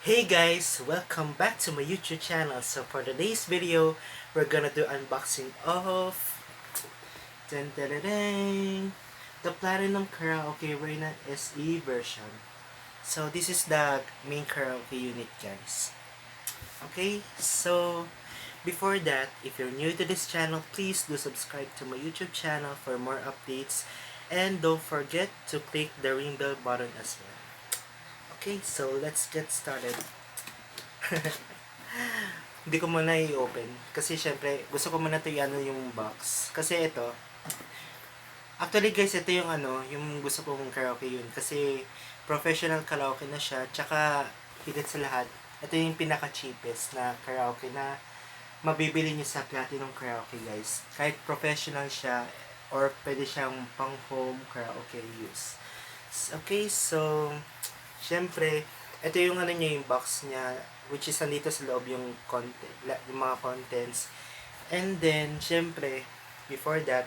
Hey guys, welcome back to my YouTube channel. So for today's video, we're gonna do unboxing of dun, dun, dun, dun, the Platinum Karaoke Reina SE version. So this is the main karaoke unit, guys. Okay, so before that, if you're new to this channel, please do subscribe to my YouTube channel for more updates, and don't forget to click the ring bell button as well. Okay, so let's get started. Hindi ko muna i-open. Kasi syempre, gusto ko muna ito i-ano yung box. Kasi ito, actually guys, ito yung ano, yung gusto kong karaoke yun. Kasi professional karaoke na siya. Tsaka, higit sa lahat, ito yung pinaka-cheapest na karaoke na mabibili niyo sa Platinum Karaoke, guys. Kahit professional siya, or pwede siyang pang home karaoke use. Okay, so, syempre, ito yung ano niya, yung box niya, which is nandito sa loob yung content, yung mga contents. And then, syempre, before that,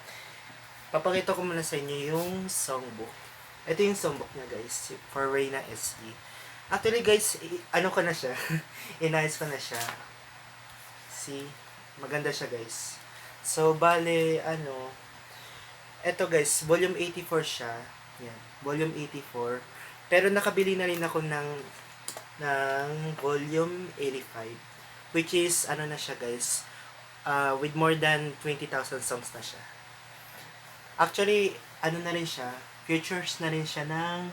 papakita ko muna sa inyo yung songbook. Ito yung songbook niya, guys, for Reina SE. Actually, guys, ano ko na siya, inayos ko na siya. See, maganda siya, guys. So, bale, ano, eto guys, volume 84 siya. Yan, volume 84. Pero nakabili na rin ako ng volume 85, which is ano na siya, guys, with more than 20,000 songs na siya. Actually, ano na rin siya, features na rin siya ng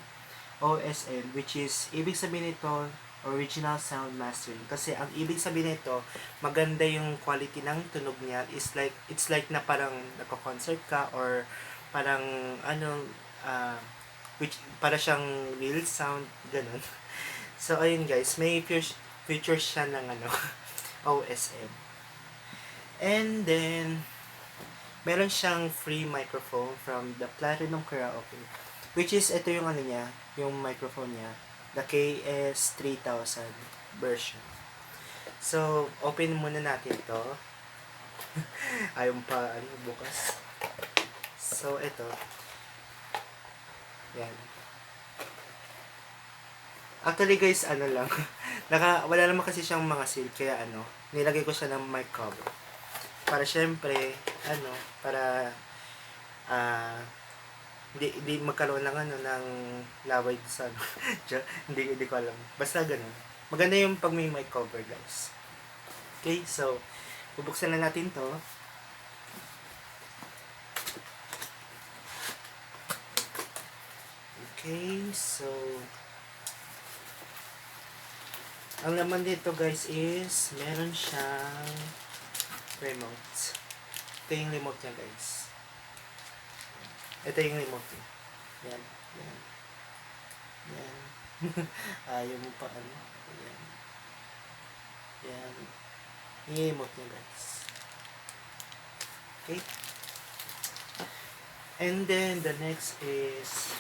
OSM, which is ibig sabihin nito original sound mastering. Kasi ang ibig sabihin nito, maganda yung quality ng tunog niya. It's like na parang nagko-concert ka, or parang ano, which para siyang real sound, ganun. So, ayun guys, may features siya ng ano, OSM. And then, meron siyang free microphone from the Platinum Karaoke. Which is, ito yung ano niya, yung microphone niya. The KS3000 version. So, open muna natin to. Ayaw pa, ano, bukas. So, ito. Yan. Actually guys, ano lang. Wala naman kasi siyang mga seal. Kaya ano, nilagay ko siya ng mic cover. Para syempre, ano, para ah hindi magkaroon ng ano ng laway sa ano. hindi ko alam. Basta ganun. Maganda yung pag may mic cover, guys. Okay, so bubuksan na natin to. Okay, so ang laman dito, guys, is meron siyang remote. Ito yung remote niya, guys. Ito yung remote niya. Yan. Yan. Yan. Ayaw mo pa ano. Yan. Yan. Yung remote niya, guys. Okay. And then the next is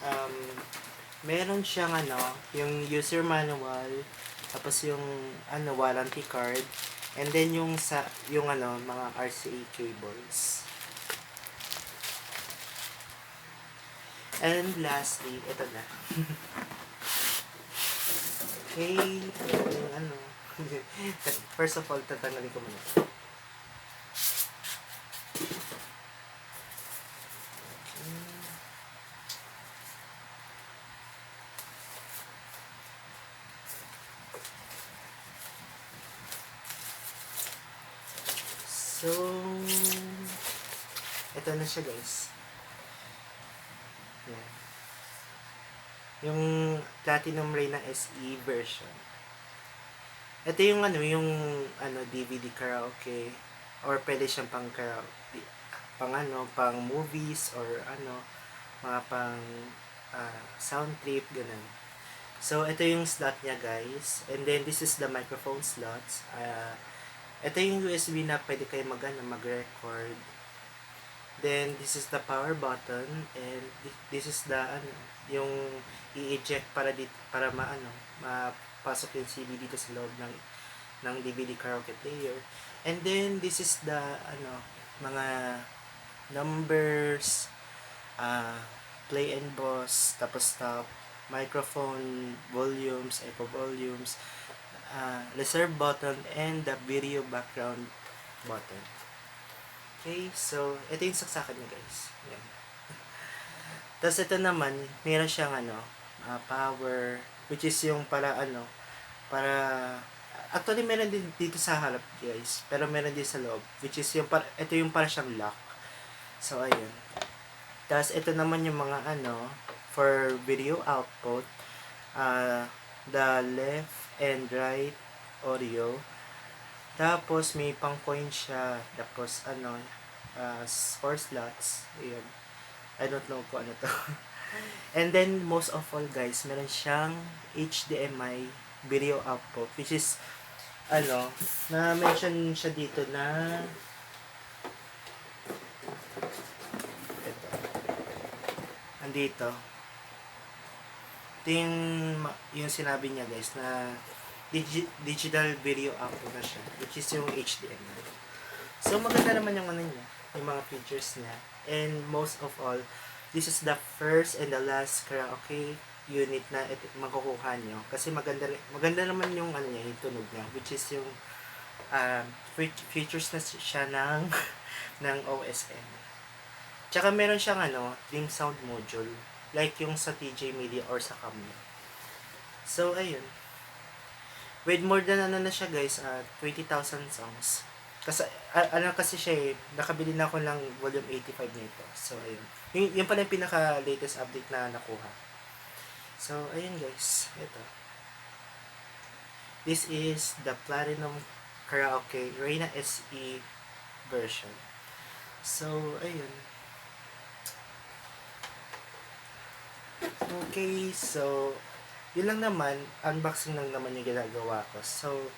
um, meron siyang ano, yung user manual, tapos yung ano, warranty card, and then yung ano, mga RCA cables. And lastly, ito na. Okay, yung ano. First of all, tatanggalin ko muna. So, ito na siya, guys. Yan. Yung Platinum Reina SE version. Ito yung ano DVD karaoke, or pwede siyang pang karaoke, pang ano, pang movies, or ano, mga pang sound trip, ganun. So, ito yung slot niya, guys. And then, this is the microphone slots. Ito yung USB na pwede kayo mag-record. Then, this is the power button. And this is the, ano, yung i-eject para mapasok yung CD dito sa loob ng DVD karaoke player. And then, this is the, ano, mga numbers, play and pause, tapos stop. microphone volumes, echo volumes, reserve button, and the video background button. Okay, so ito yung saksakan niya guys. Yan. Tapos ito naman, meron siyang power, which is yung para actually meron din dito sa harap guys, pero meron din sa loob, which is ito yung para siyang lock. So ayun. Tapos ito naman yung mga for video output, the left and right audio. Tapos may pang point siya, tapos 4 slots. Ayun. I don't know kung ano to. And then, most of all guys, meron siyang HDMI video output, which is, na-mention siya dito na, ito, andito. Ito yung sinabi niya guys, na digital video output na siya, which is yung HDMI. So, maganda naman yung niya, yung mga features niya. And most of all, this is the first and the last karaoke unit na makukuha nyo. Kasi maganda naman yung niya, yung tunog niya, which is yung features na siya ng ng OSM. Tsaka meron siyang dim sound module, like yung sa TJ Media or sa Cameo. So ayun. With more than na siya guys, 20,000 songs. Kasi siya nakabili na ako ng volume 85 nito. So, ayun. Yung pala yung pinaka-latest update na nakuha. So, ayun guys. Ito. This is the Platinum Karaoke Reyna SE version. So, ayun. Okay, so, yun lang naman. Unboxing lang naman yung ginagawa ko. So,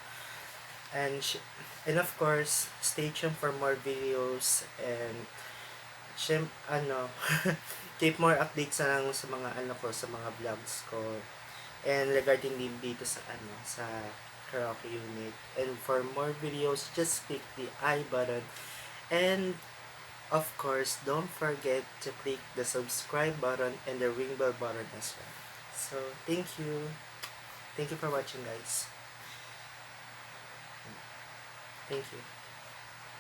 and of course, stay tuned for more videos and keep more updates na lang sa mga sa mga vlogs ko and regarding din dito sa sa karaoke unit. And for more videos, just click the I button, and of course, don't forget to click the subscribe button and the ring bell button as well. So, thank you for watching guys. Thank you.